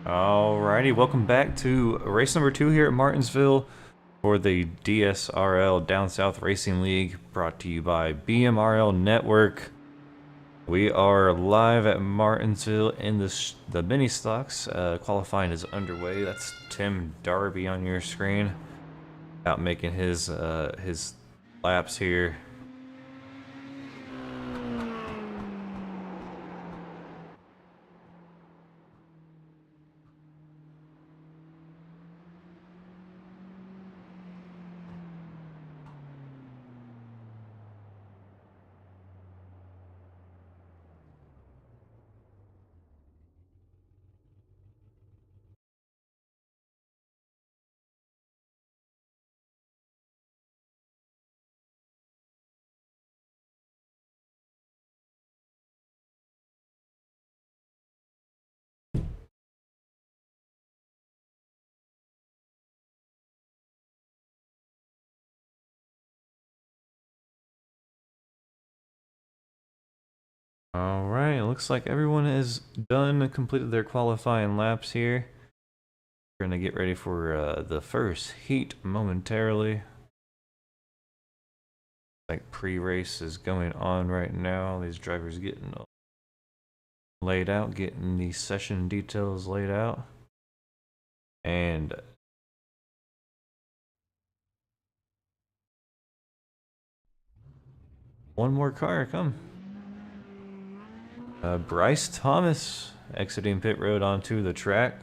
Alrighty, welcome back to race number 2 here at Martinsville for the D.S.R.L. Down South Racing League, brought to you by BMRL Network. We are live at Martinsville in the mini stocks. Qualifying is underway. That's Tim Darby on your screen, out making his laps here. Alright, looks like everyone has completed their qualifying laps here. We're gonna get ready for the first heat momentarily. Like pre-race is going on right now. These drivers getting laid out, getting the session details laid out. And one more car, come. Bryce Thomas exiting pit road onto the track.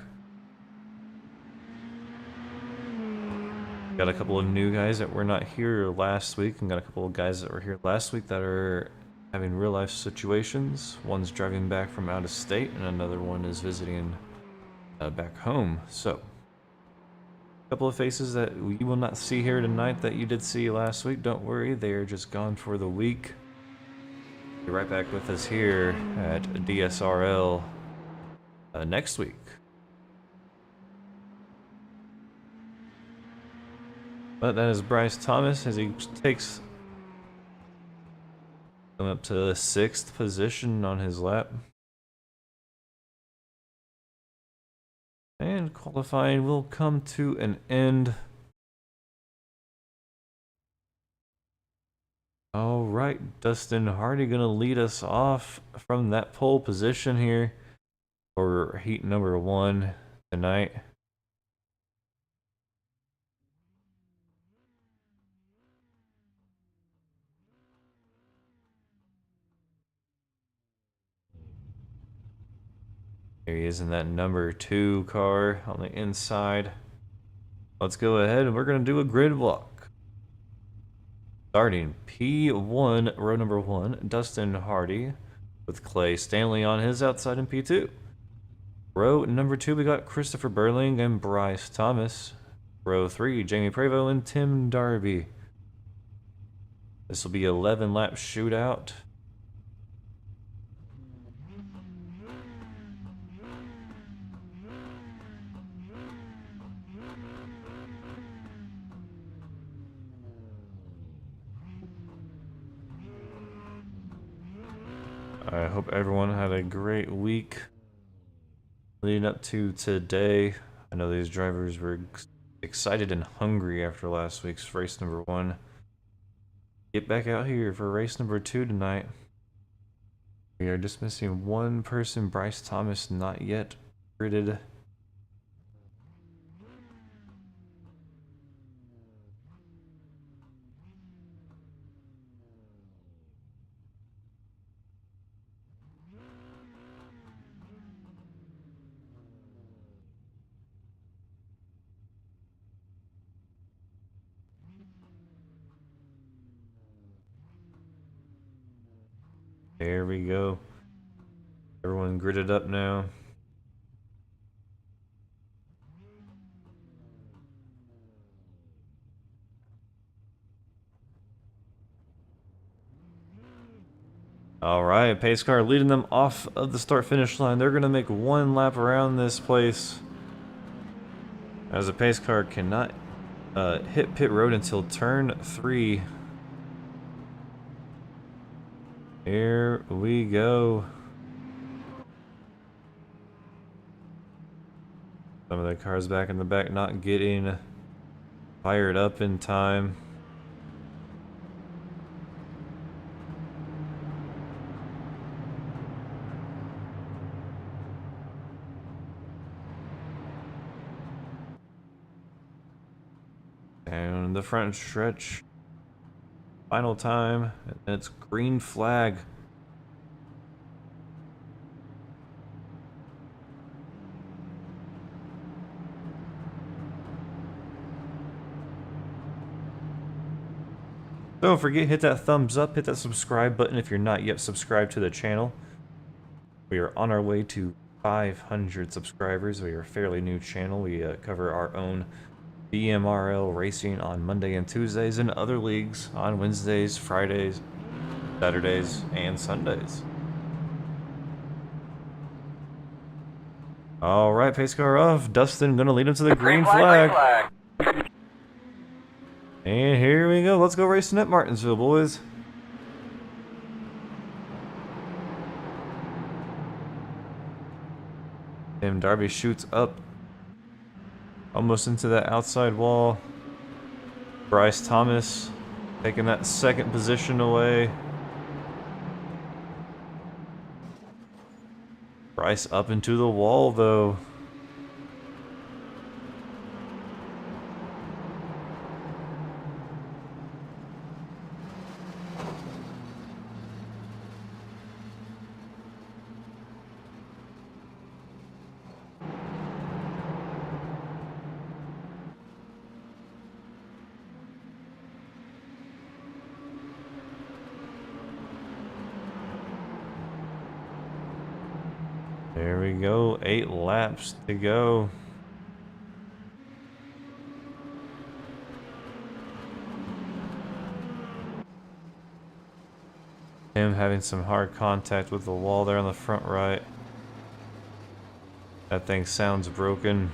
Got a couple of new guys that were not here last week, and got a couple of guys that were here last week that are having real life situations. One's driving back from out of state, and another one is visiting back home. So, a couple of faces that you will not see here tonight that you did see last week. Don't worry, they are just gone for the week. Be right back with us here at D.S.R.L. Next week. But that is Bryce Thomas as he takes him up to the 6th position on his lap. And qualifying will come to an end. Alright, Dustin Hardy gonna lead us off from that pole position here for heat number 1 tonight. There he is in that number 2 car on the inside. Let's go ahead and we're gonna do a grid walk. Starting P1, row number 1, Dustin Hardy with Clay Stanley on his outside in P2. Row number 2, we got Christopher Burling and Bryce Thomas. Row 3, Jamie Prevost and Tim Darby. This will be 11 lap shootout. I hope everyone had a great week leading up to today. I know these drivers were excited and hungry after last week's race number 1. Get back out here for race number 2 tonight. We are just missing one person, Bryce Thomas, not yet gridded. There we go. Everyone gridded up now. Alright, pace car leading them off of the start finish line. They're going to make one lap around this place, as the pace car cannot hit pit road until turn 3. Here we go. Some of the cars back in the back not getting fired up in time. And the front stretch. Final time. And it's green flag. Don't forget, hit that thumbs up, hit that subscribe button if you're not yet subscribed to the channel. We are on our way to 500 subscribers. We are a fairly new channel. We cover our own BMRL racing on Monday and Tuesdays, and other leagues on Wednesdays, Fridays, Saturdays, and Sundays. Alright, pace car off. Dustin gonna lead him to the green flag. And here we go. Let's go racing at Martinsville, boys. Tim Darby shoots up almost into that outside wall. Bryce Thomas taking that second position away. Bryce up into the wall, though. There we go, 8 laps to go. Him having some hard contact with the wall there on the front right. That thing sounds broken.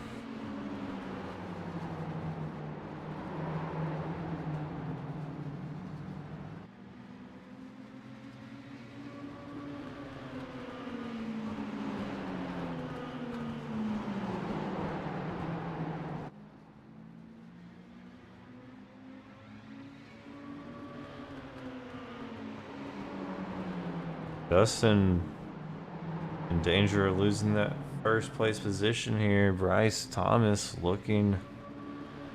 Dustin in danger of losing that first place position here. Bryce Thomas looking,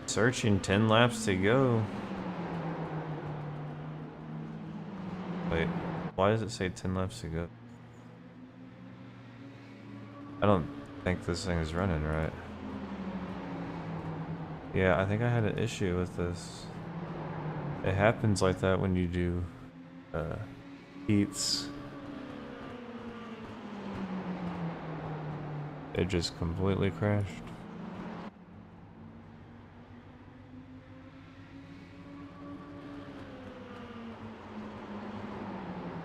searching, 10 laps to go. Wait, why does it say 10 laps to go? I don't think this thing is running right. Yeah, I think I had an issue with this. It happens like that when you do heats. It just completely crashed.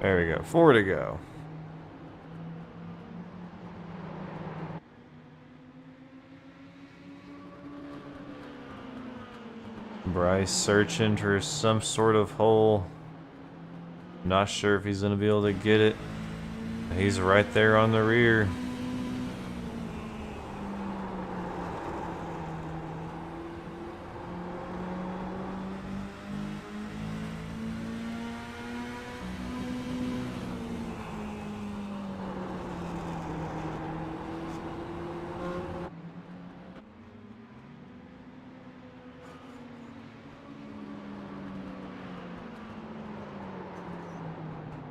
There we go. 4 to go. Bryce searching for some sort of hole. Not sure if he's going to be able to get it. He's right there on the rear.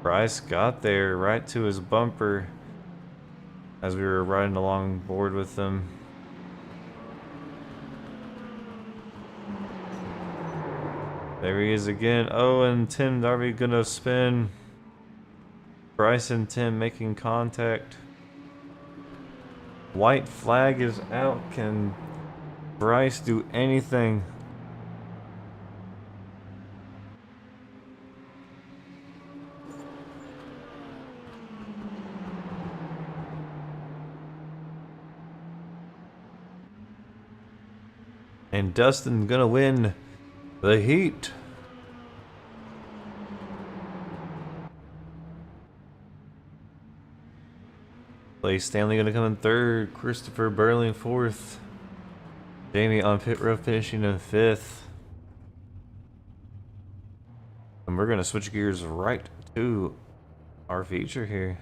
Bryce got there right to his bumper as we were riding along board with them. There he is again. Oh, and Tim Darby gonna spin. Bryce and Tim making contact. White flag is out. Can Bryce do anything? And Dustin gonna win the heat. Clay Stanley gonna come in third. Christopher Burling fourth. Jamie on pit road finishing in 5th. And we're gonna switch gears right to our feature here.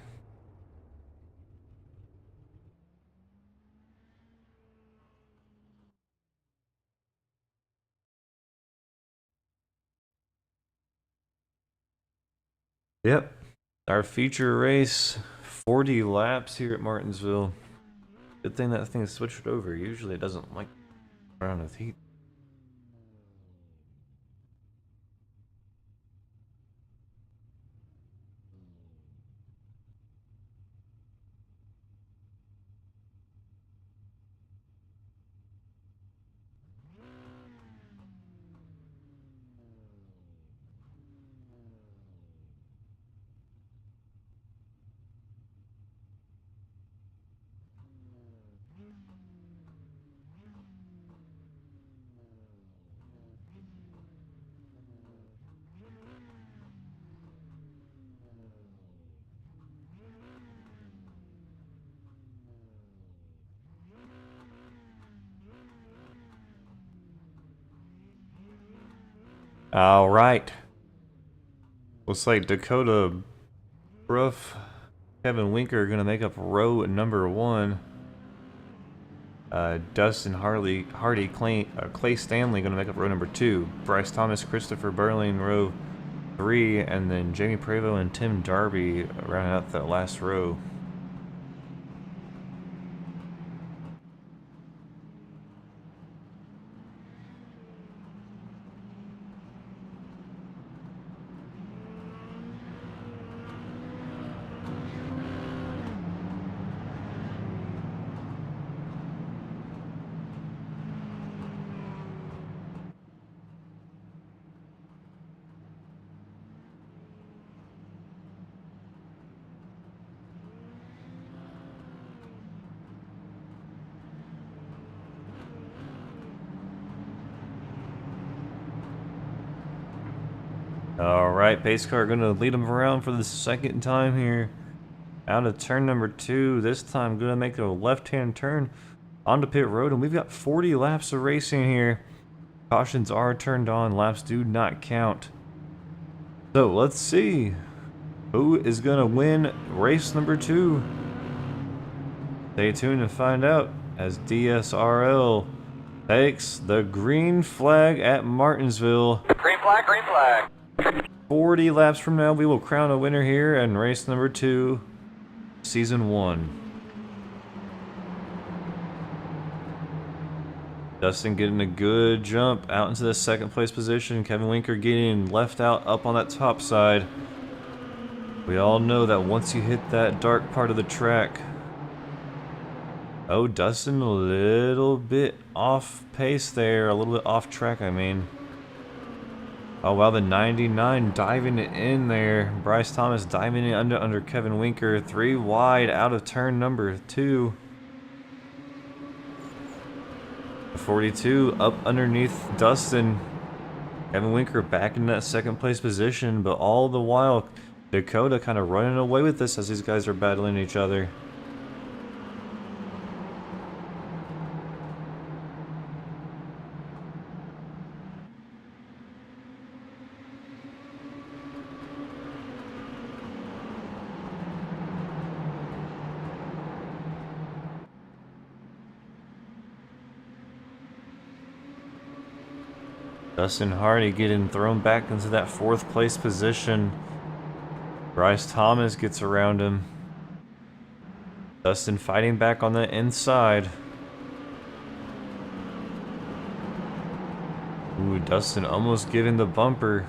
Yep, our feature race, 40 laps here at Martinsville. Good thing that thing is switched over. Usually it doesn't like around with heat. All right. Looks like Dakota Bruff, Kevin Winker are going to make up row number 1. Dustin Hardy, Clay Stanley going to make up row number 2. Bryce Thomas, Christopher Burling, row 3. And then Jamie Prevost and Tim Darby rounding out that last row. Alright, pace car going to lead them around for the second time here. Out of turn number 2. This time going to make a left-hand turn onto pit road. And we've got 40 laps of racing here. Cautions are turned on. Laps do not count. So let's see who is going to win race number 2. Stay tuned to find out as D.S.R.L takes the green flag at Martinsville. Green flag, green flag. 40 laps from now, we will crown a winner here in race number 2, season 1. Dustin getting a good jump out into the second place position. Kevin Winker getting left out up on that top side. We all know that once you hit that dark part of the track. Oh, Dustin a little bit off pace there, a little bit off track, I mean. Oh wow, the 99 diving it in there. Bryce Thomas diving it under Kevin Winker. 3 wide out of turn number 2. 42 up underneath Dustin. Kevin Winker back in that second place position, but all the while Dakota kind of running away with this as these guys are battling each other. Dustin Hardy getting thrown back into that 4th place position. Bryce Thomas gets around him. Dustin fighting back on the inside. Ooh, Dustin almost getting the bumper.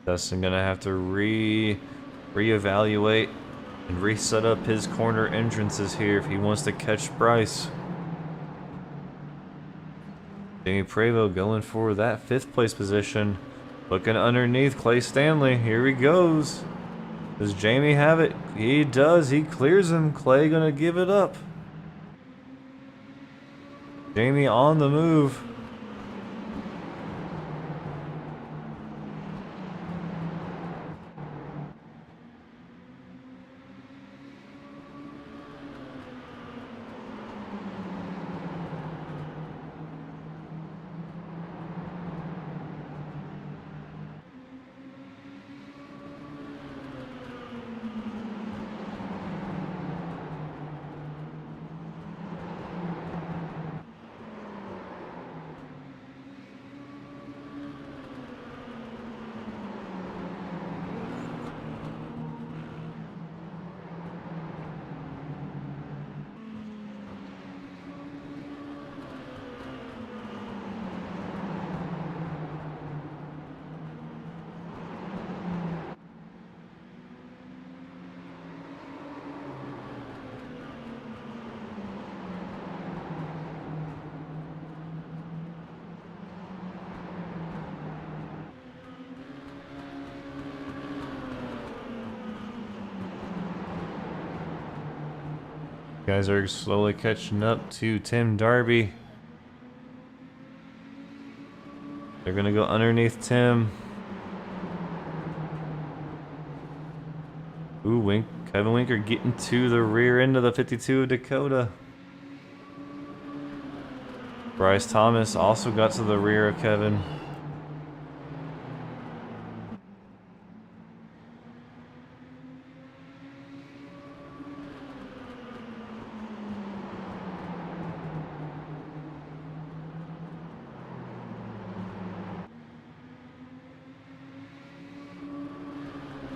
Dustin gonna have to reevaluate and reset up his corner entrances here if he wants to catch Bryce. Jamie Prevost going for that 5th place position. Looking underneath Clay Stanley. Here he goes. Does Jamie have it? He does. He clears him. Clay gonna give it up. Jamie on the move. Guys are slowly catching up to Tim Darby. They're gonna go underneath Tim. Ooh, Kevin Winker getting to the rear end of the 52 of Dakota. Bryce Thomas also got to the rear of Kevin.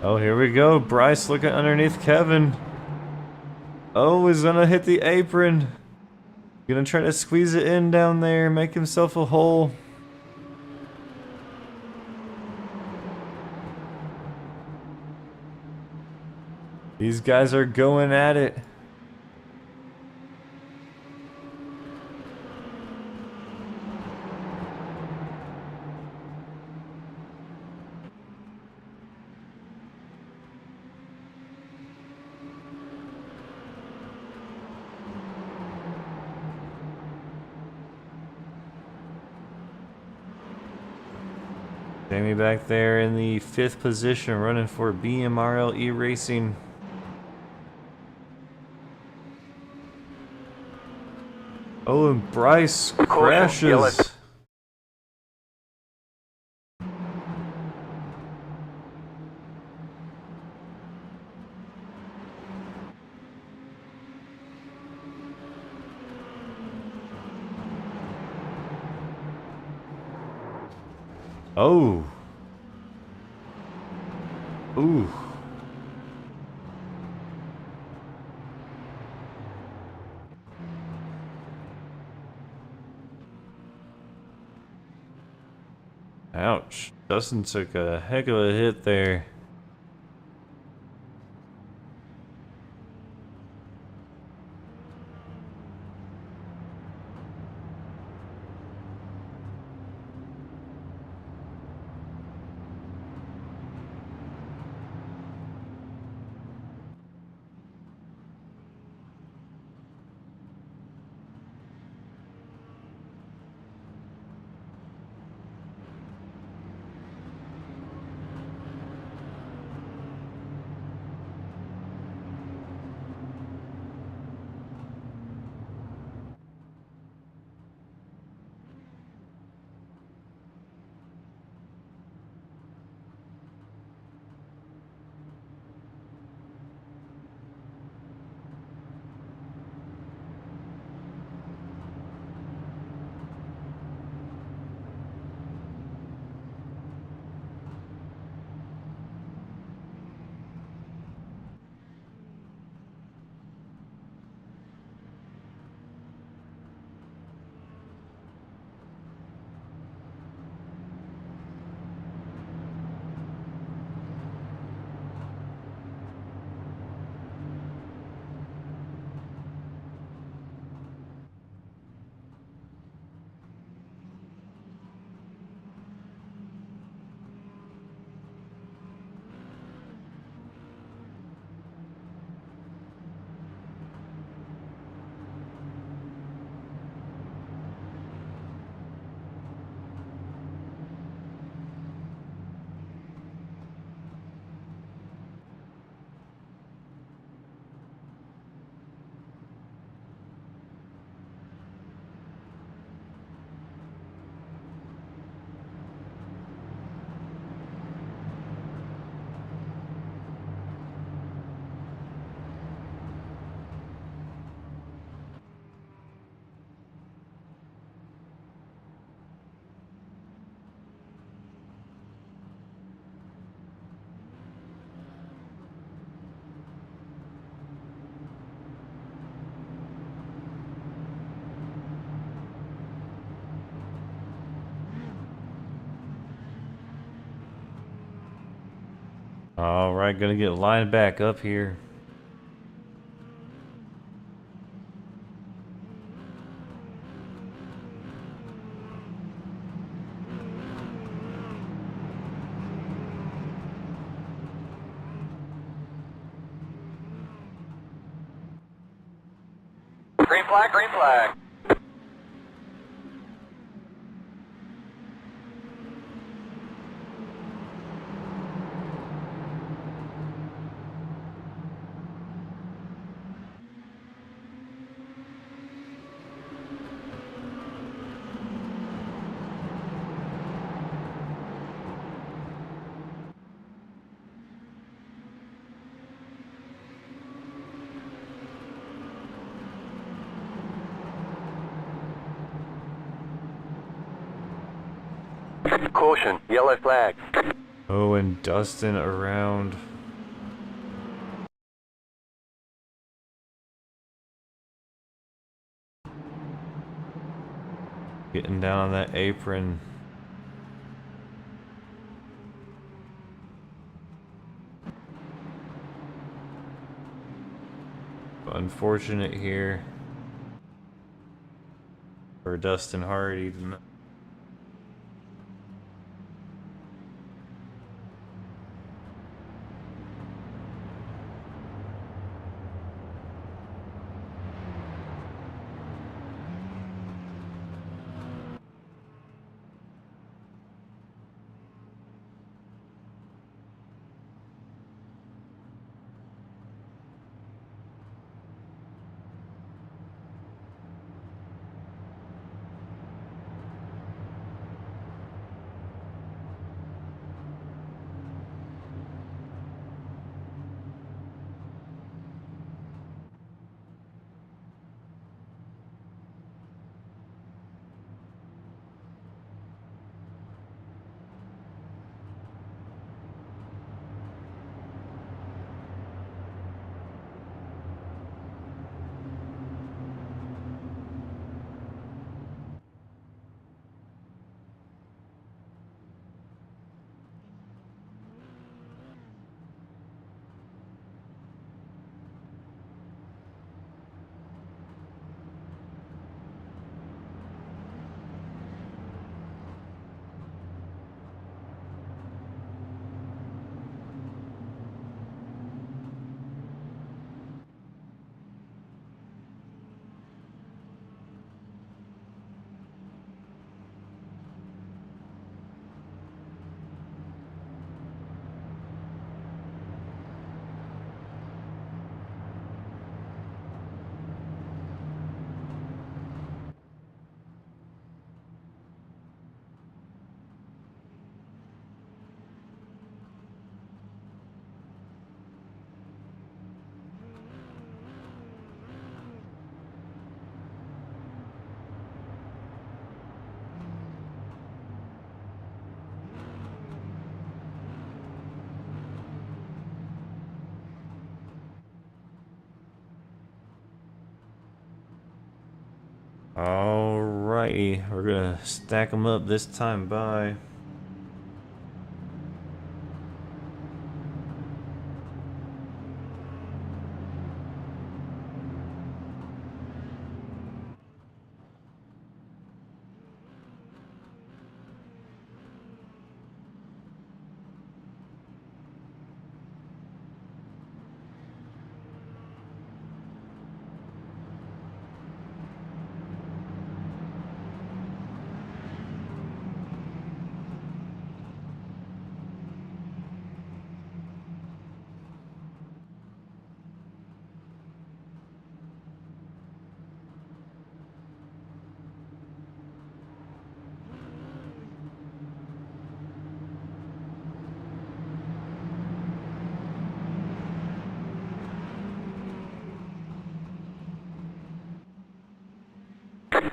Oh, here we go. Bryce looking underneath Kevin. Oh, he's gonna hit the apron. Gonna try to squeeze it in down there, make himself a hole. These guys are going at it. Jamie back there in the 5th position, running for BMRL E-Racing. Oh, and Bryce crashes. Oh. Ooh. Ouch. Dustin took a heck of a hit there. Alright, gonna get lined back up here. Green flag, green flag. Caution, yellow flag. Oh, and Dustin around. Getting down on that apron. Unfortunate here for Dustin Hardy. Alrighty, we're gonna stack them up this time. Bye.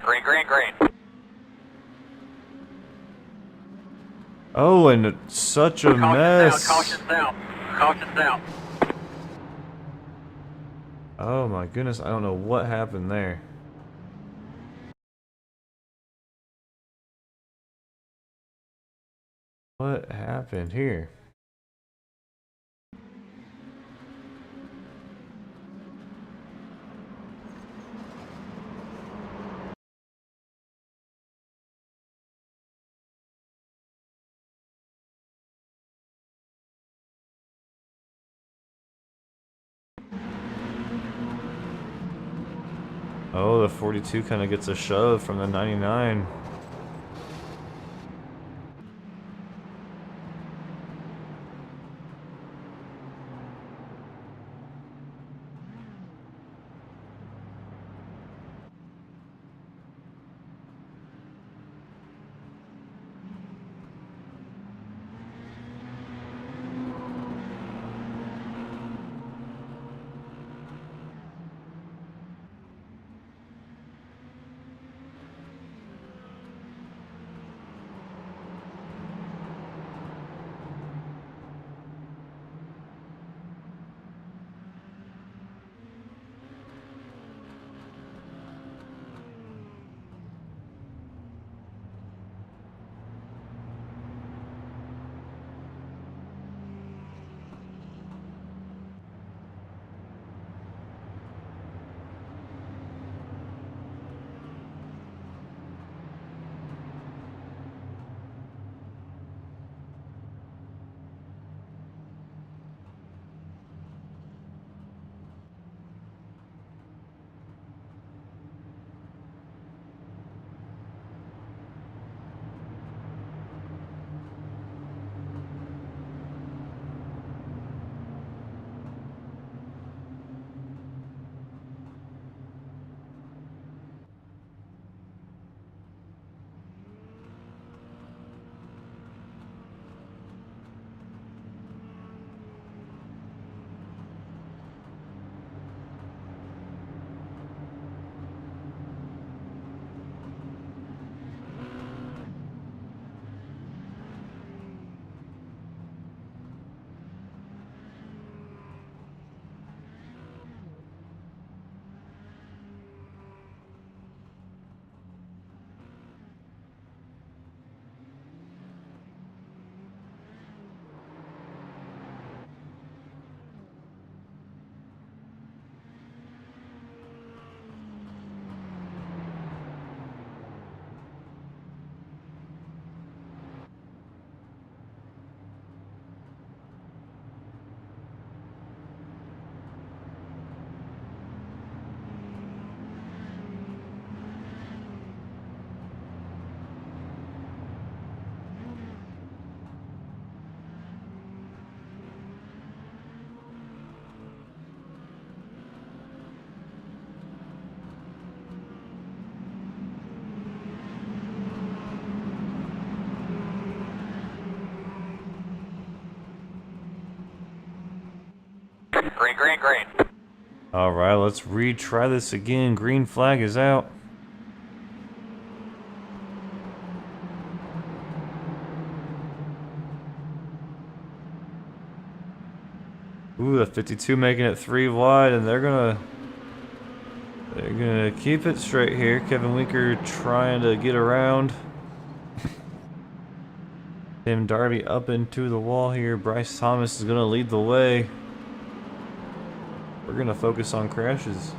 Green, green, green. Oh, and it's such a mess. Caution south, caution south. Oh my goodness, I don't know what happened there. What happened here? Oh, the 42 kind of gets a shove from the 99. Green, green, green. Alright, let's retry this again. Green flag is out. Ooh, the 52 making it 3 wide, and they're gonna keep it straight here. Kevin Winker trying to get around. Tim Darby up into the wall here. Bryce Thomas is gonna lead the way. We're gonna focus on crashes.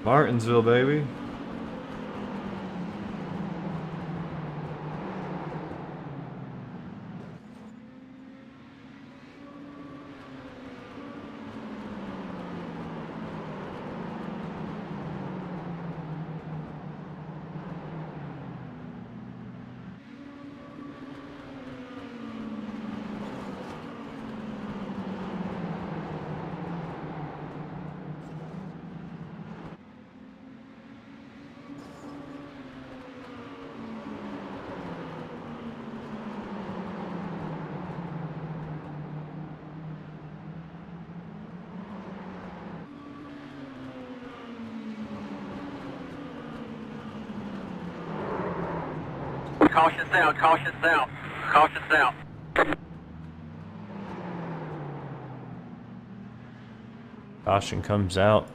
Martinsville, baby. Caution south, caution south, caution south. Caution comes out.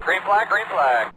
Green flag, green flag.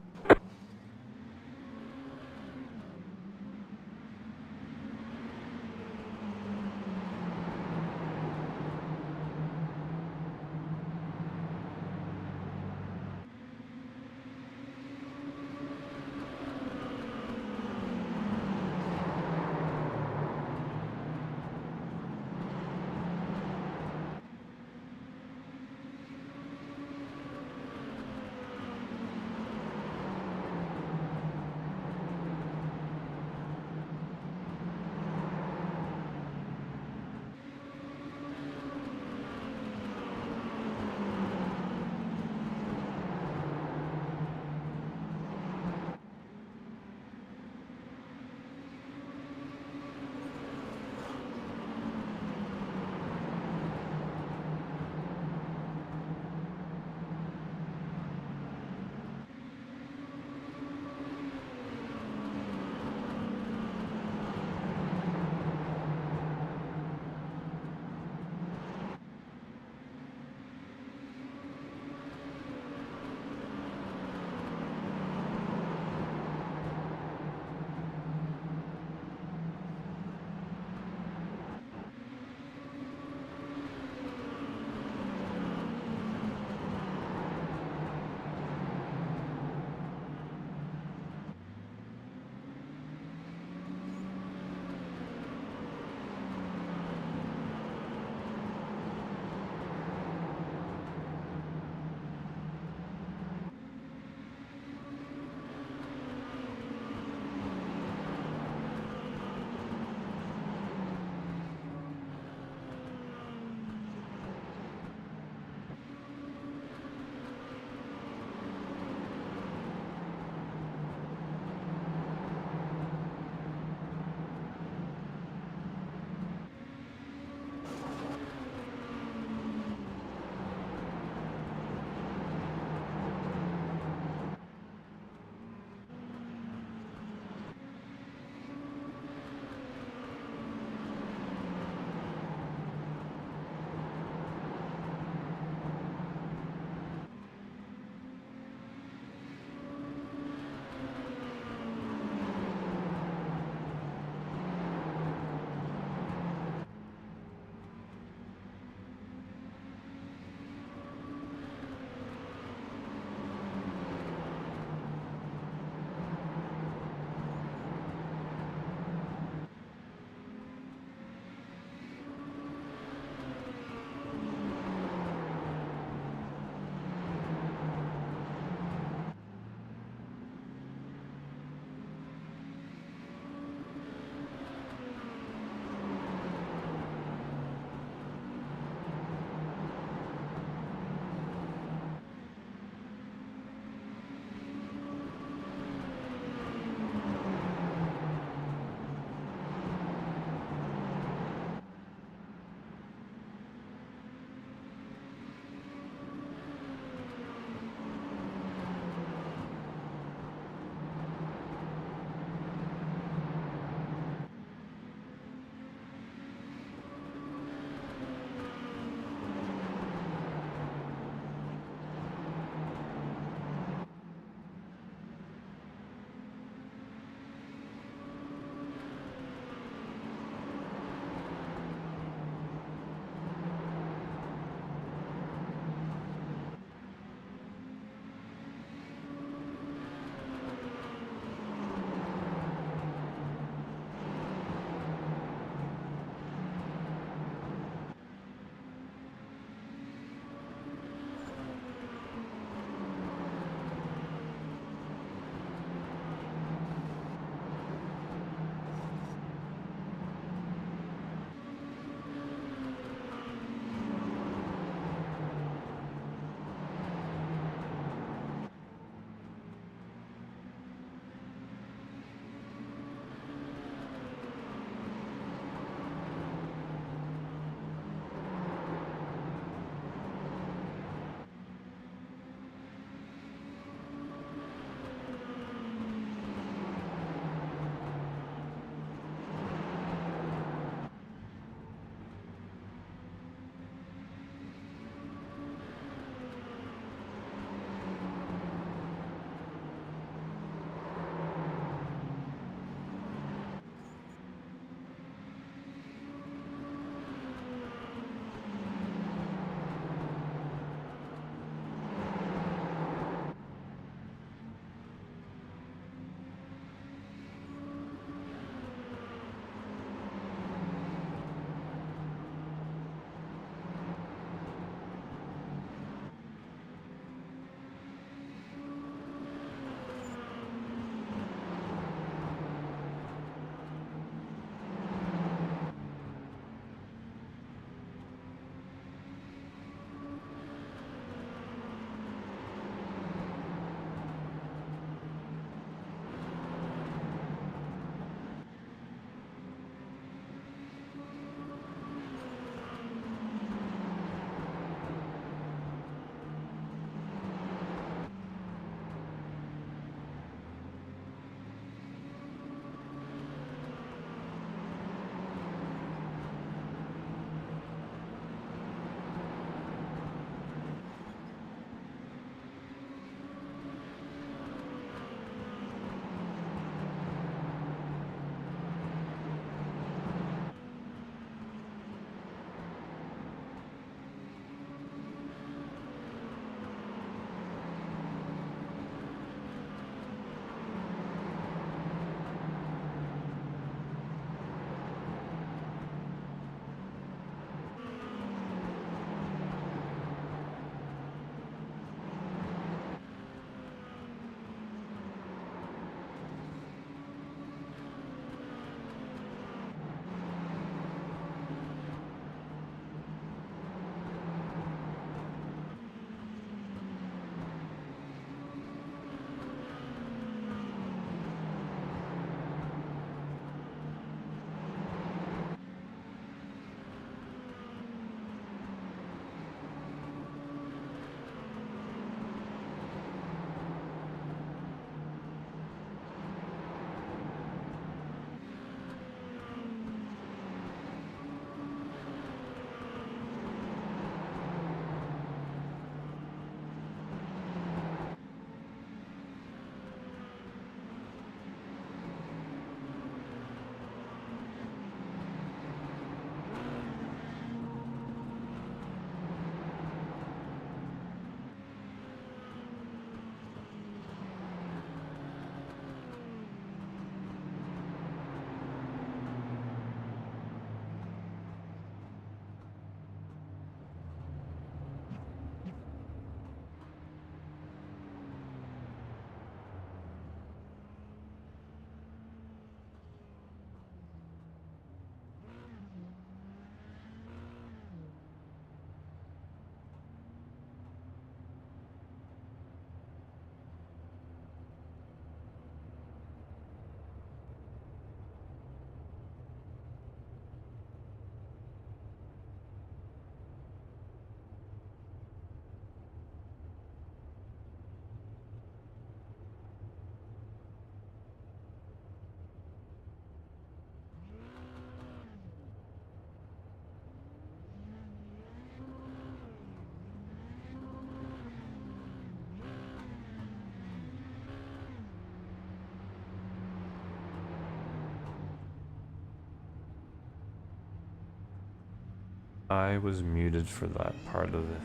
I was muted for that part of it.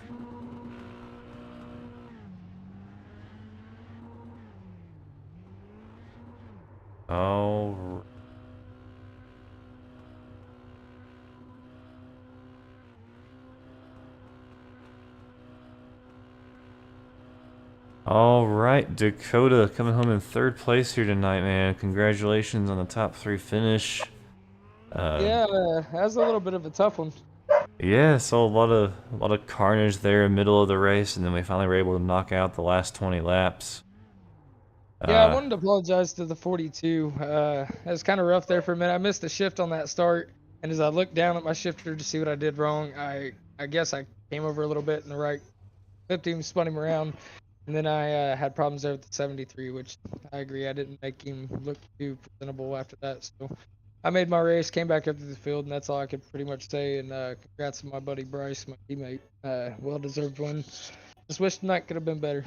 Oh. All right, Dakota coming home in third place here tonight, man. Congratulations on the top 3 finish. Yeah, that was a little bit of a tough one. Yeah, saw a lot of carnage there in the middle of the race, and then we finally were able to knock out the last 20 laps. Yeah, I wanted to apologize to the 42. It was kind of rough there for a minute. I missed a shift on that start, and as I looked down at my shifter to see what I did wrong, I guess I came over a little bit in the right, flipped him, spun him around, and then I had problems there with the 73, which I agree I didn't make him look too presentable after that. So I made my race, came back up to the field, and that's all I could pretty much say. And congrats to my buddy Bryce, my teammate. Well-deserved win. Just wish the night could have been better.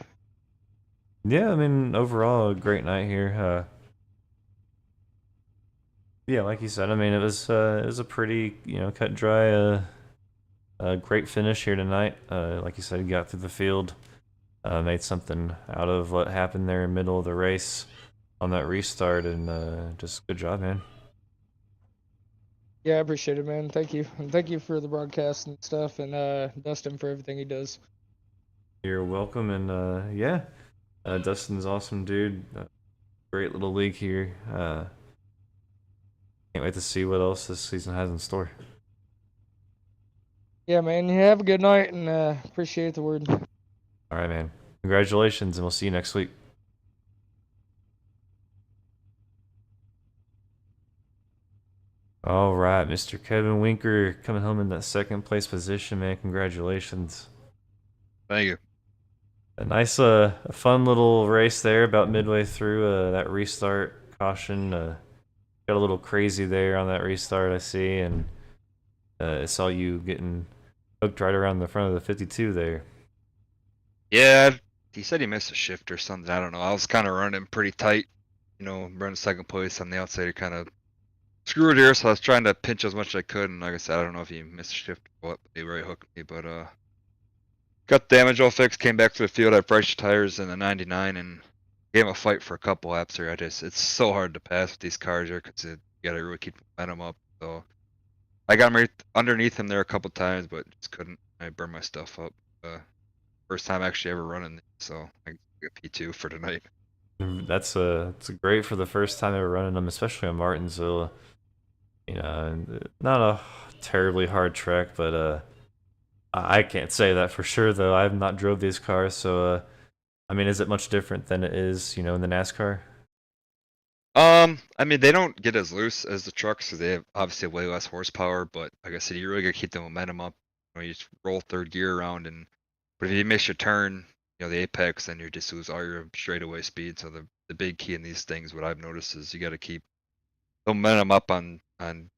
Yeah, I mean, overall, a great night here. Yeah, like you said, I mean, it was a pretty, cut and dry, great finish here tonight. Like you said, you got through the field, made something out of what happened there in the middle of the race on that restart, and just good job, man. Yeah, I appreciate it, man. Thank you. And thank you for the broadcast and stuff, and Dustin for everything he does. You're welcome, and yeah, Dustin's awesome, dude. Great little league here. Can't wait to see what else this season has in store. Yeah, man. You have a good night, and appreciate the word. All right, man. Congratulations, and we'll see you next week. All right, Mr. Kevin Winker coming home in that second place position, man. Congratulations. Thank you. A nice, a fun little race there about midway through that restart. Caution got a little crazy there on that restart, I see, and I saw you getting hooked right around the front of the 52 there. Yeah, he said he missed a shift or something. I don't know. I was kind of running pretty tight, running second place on the outside. Kind of screwed here, so I was trying to pinch as much as I could. And like I said, I don't know if he missed a shift or what, but he really hooked me. But got the damage all fixed. Came back to the field. I fresh tires in the 99 and gave him a fight for a couple laps here. It's so hard to pass with these cars here because you gotta really keep momentum up. So I got him right underneath him there a couple times, but just couldn't. I burned my stuff up. First time actually ever running, so I got P2 for tonight. That's it's great for the first time ever running them, especially on Martinsville. Not a terribly hard track, but I can't say that for sure though. I have not drove these cars, so I mean, is it much different than it is, in the NASCAR? I mean, they don't get as loose as the trucks because they have obviously way less horsepower. But like I said, you really gotta keep the momentum up. You just roll third gear around, but if you miss your turn, the apex, then you just lose all your straightaway speed. So the big key in these things, what I've noticed, is you got to keep the momentum up on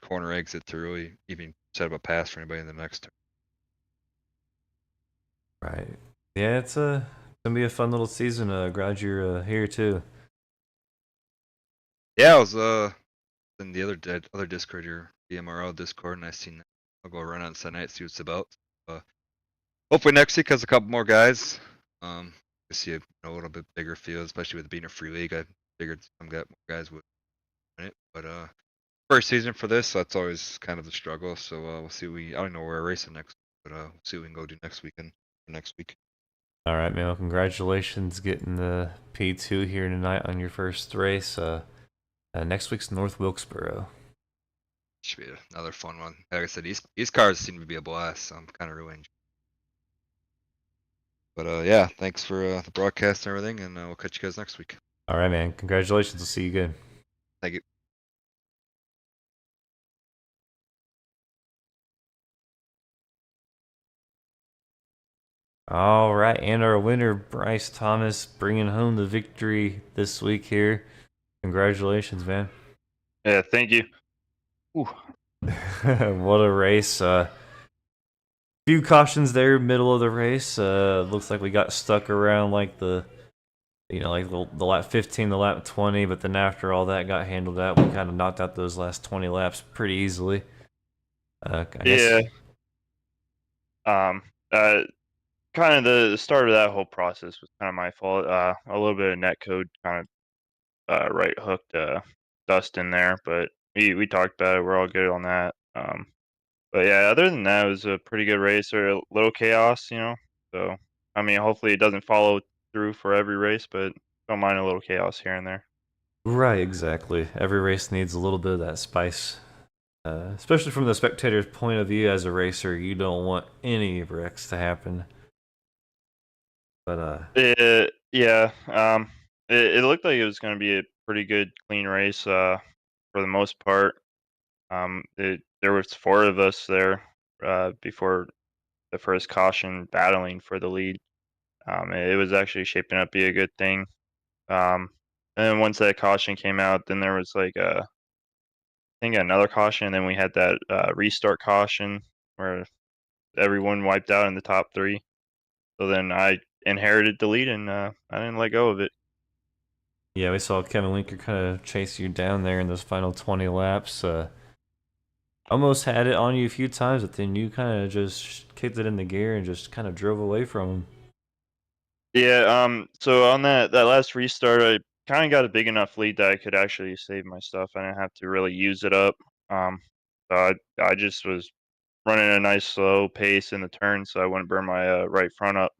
corner exit to really even set up a pass for anybody in the next turn. Right. Yeah, it's gonna be a fun little season. Glad you're here too. Yeah, I was in the other Discord, your BMRL Discord, and I seen that. I'll go run on Sunday, see what it's about. Hopefully next week has a couple more guys. To see a little bit bigger field, especially with it being a free league. I figured some more guys would win it, but first season for this, so that's always kind of the struggle. So we'll see. I don't know where we're racing next, but we'll see what we can go do next weekend or next week. All right, man. Well, congratulations getting the P2 here tonight on your first race. Next week's North Wilkesboro. Should be another fun one. Like I said, these cars seem to be a blast, so I'm kind of really enjoying. But yeah, thanks for the broadcast and everything, and we'll catch you guys next week. All right, man. Congratulations. We'll see you again. Thank you. All right, and our winner, Bryce Thomas, bringing home the victory this week here. Congratulations, man. Yeah, thank you. What a race. Few cautions there, middle of the race. Looks like we got stuck around like the lap 15, the lap 20, but then after all that got handled out, we kind of knocked out those last 20 laps pretty easily. I guess, Um, kind of the start of that whole process was kind of my fault. A little bit of netcode kind of right hooked dust in there, but we talked about it. We're all good on that. But yeah, other than that, it was a pretty good race. Or a little chaos, you know. So I mean, hopefully it doesn't follow through for every race, but don't mind a little chaos here and there. Right, exactly. Every race needs a little bit of that spice. Especially from the spectator's point of view as a racer, you don't want any wrecks to happen. But Yeah. It looked like it was going to be a pretty good, clean race. For the most part. There was 4 of us there before the first caution, battling for the lead. It was actually shaping up to be a good thing. And then once that caution came out, then there was like I think another caution, and then we had that restart caution where everyone wiped out in the top 3. So then I inherited the lead, and I didn't let go of it. yeah, we saw Kevin Winker kind of chase you down there in those final 20 laps. Almost had it on you a few times, but then you kind of just kicked it in the gear and just kind of drove away from him. Yeah. So on that last restart, I kind of got a big enough lead that I could actually save my stuff. I didn't have to really use it up. So I just was running a nice slow pace in the turn, so I wouldn't burn my right front up.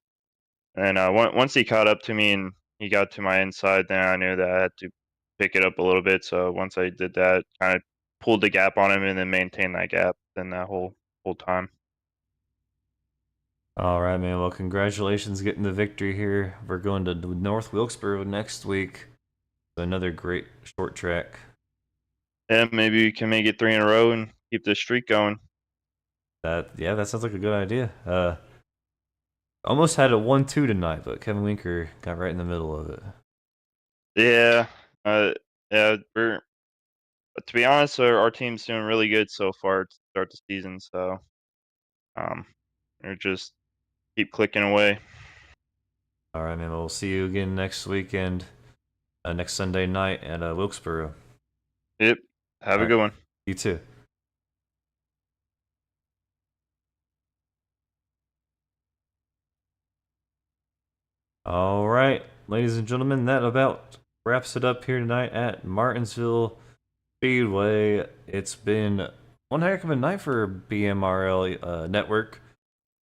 And once he caught up to me and he got to my inside, then I knew that I had to pick it up a little bit. So once I did that, kind of pulled the gap on him and then maintained that gap then that whole time. All right, man. Well, congratulations getting the victory here. We're going to North Wilkesboro next week. Another great short track. And maybe we can make it 3 in a row and keep this streak going. Yeah, that sounds like a good idea. Almost had a 1-2 tonight, but Kevin Winker got right in the middle of it. Yeah. Yeah. To be honest, our team's doing really good so far to start the season. So, we're just keep clicking away. All right, man. We'll see you again next weekend, next Sunday night at Wilkesboro. Yep. Have All a right. good one. You too. All right, ladies and gentlemen, that about wraps it up here tonight at Martinsville Speedway. It's been one heck of a night for BMRL Network.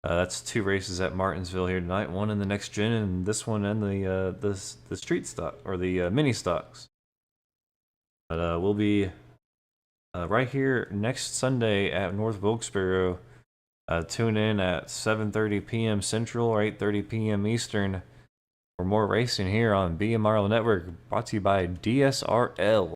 That's 2 races at Martinsville here tonight. One in the next gen, and this one and the street stock or the mini stocks. But we'll be right here next Sunday at North Wilkesboro. Tune in at 7:30 p.m. Central or 8:30 p.m. Eastern for more racing here on BMRL Network, brought to you by D.S.R.L.